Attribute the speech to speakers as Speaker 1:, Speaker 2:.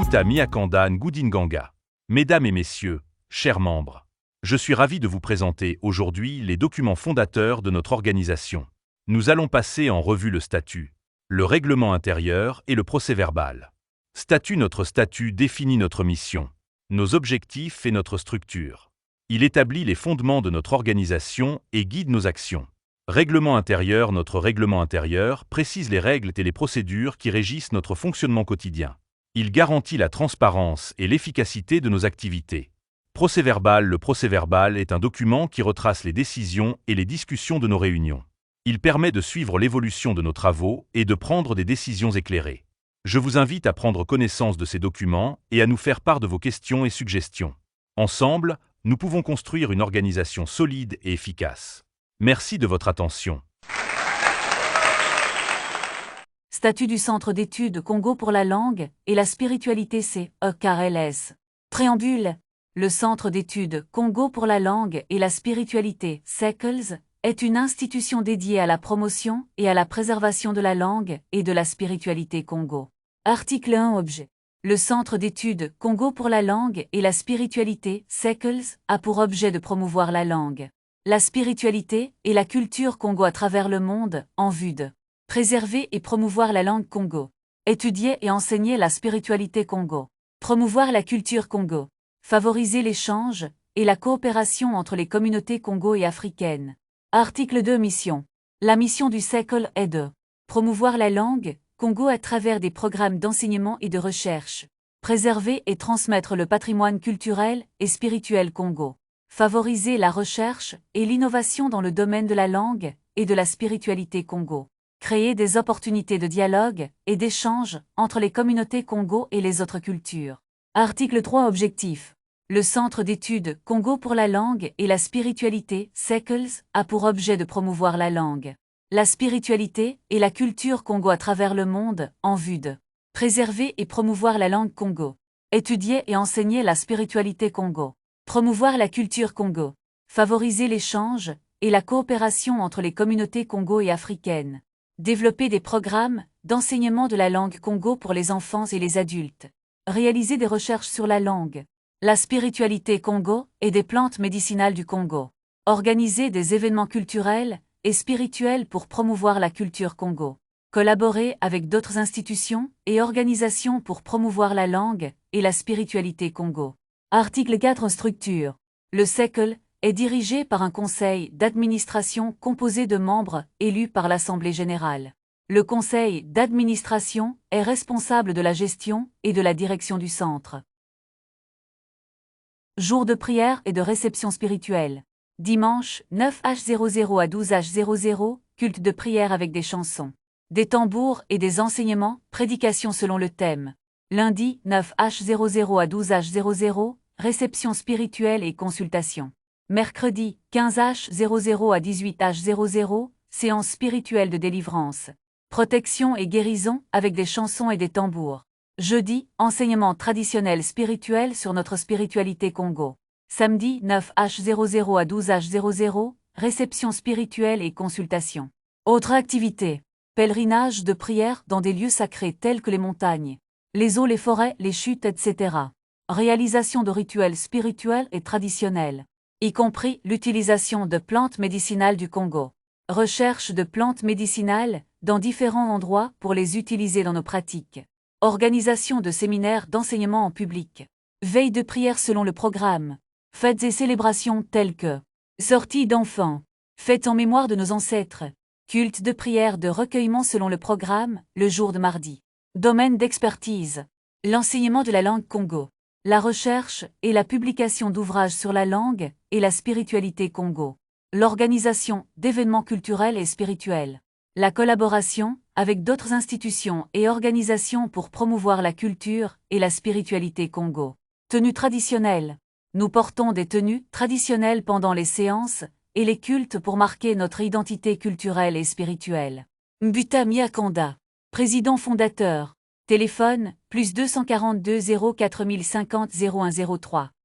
Speaker 1: Mbuta Miakanda Ngudinganga. Mesdames et messieurs, chers membres, je suis ravi de vous présenter aujourd'hui les documents fondateurs de notre organisation. Nous allons passer en revue le statut, le règlement intérieur et le procès-verbal. Notre statut définit notre mission, nos objectifs et notre structure. Il établit les fondements de notre organisation et guide nos actions. Règlement intérieur. Notre règlement intérieur précise les règles et les procédures qui régissent notre fonctionnement quotidien. Il garantit la transparence et l'efficacité de nos activités. Procès-verbal. Le procès-verbal est un document qui retrace les décisions et les discussions de nos réunions. Il permet de suivre l'évolution de nos travaux et de prendre des décisions éclairées. Je vous invite à prendre connaissance de ces documents et à nous faire part de vos questions et suggestions. Ensemble, nous pouvons construire une organisation solide et efficace. Merci de votre attention.
Speaker 2: Statut du Centre d'études Congo pour la langue et la spiritualité CEKLS. Préambule. Le Centre d'études Congo pour la langue et la spiritualité CEKLS est une institution dédiée à la promotion et à la préservation de la langue et de la spiritualité Congo. Article 1. Objet. Le Centre d'études Congo pour la langue et la spiritualité CEKLS a pour objet de promouvoir la langue, la spiritualité et la culture Congo à travers le monde en vue de préserver et promouvoir la langue Congo, étudier et enseigner la spiritualité Congo, promouvoir la culture Congo, favoriser l'échange et la coopération entre les communautés Congo et africaines. Article 2. Mission. La mission du CEKLS est de promouvoir la langue Congo à travers des programmes d'enseignement et de recherche, préserver et transmettre le patrimoine culturel et spirituel Congo, favoriser la recherche et l'innovation dans le domaine de la langue et de la spiritualité Congo, créer des opportunités de dialogue et d'échange entre les communautés Congo et les autres cultures. Article 3. Objectif. Le Centre d'études Congo pour la langue et la spiritualité CEKLS a pour objet de promouvoir la langue, la spiritualité et la culture Congo à travers le monde en vue de préserver et promouvoir la langue Congo, étudier et enseigner la spiritualité Congo, promouvoir la culture Congo, favoriser l'échange et la coopération entre les communautés Congo et africaines, développer des programmes d'enseignement de la langue Congo pour les enfants et les adultes, réaliser des recherches sur la langue, la spiritualité Congo et des plantes médicinales du Congo, organiser des événements culturels et spirituels pour promouvoir la culture Congo, collaborer avec d'autres institutions et organisations pour promouvoir la langue et la spiritualité Congo. Article 4. Structure. Le CEKLS est dirigé par un conseil d'administration composé de membres élus par l'Assemblée générale. Le conseil d'administration est responsable de la gestion et de la direction du centre. Jour de prière et de réception spirituelle. Dimanche, 9h00 à 12h00, culte de prière avec des chansons, des tambours et des enseignements, prédication selon le thème. Lundi, 9h00 à 12h00, réception spirituelle et consultation. Mercredi, 15h00 à 18h00, séance spirituelle de délivrance, protection et guérison avec des chansons et des tambours. Jeudi, enseignement traditionnel spirituel sur notre spiritualité Congo. Samedi, 9h00 à 12h00, réception spirituelle et consultation. Autres activités. Pèlerinage de prière dans des lieux sacrés tels que les montagnes, les eaux, les forêts, les chutes, etc. Réalisation de rituels spirituels et traditionnels, y compris l'utilisation de plantes médicinales du Congo. Recherche de plantes médicinales dans différents endroits pour les utiliser dans nos pratiques. Organisation de séminaires d'enseignement en public. Veille de prière selon le programme. Fêtes et célébrations telles que sorties d'enfants, fêtes en mémoire de nos ancêtres, culte de prière de recueillement selon le programme, le jour de mardi. Domaine d'expertise. L'enseignement de la langue Congo. La recherche et la publication d'ouvrages sur la langue et la spiritualité Congo. L'organisation d'événements culturels et spirituels. La collaboration avec d'autres institutions et organisations pour promouvoir la culture et la spiritualité Congo. Tenues traditionnelles. Nous portons des tenues traditionnelles pendant les séances et les cultes pour marquer notre identité culturelle et spirituelle. Mbuta Miakanda. Président fondateur. Téléphone, +242 04050 0103.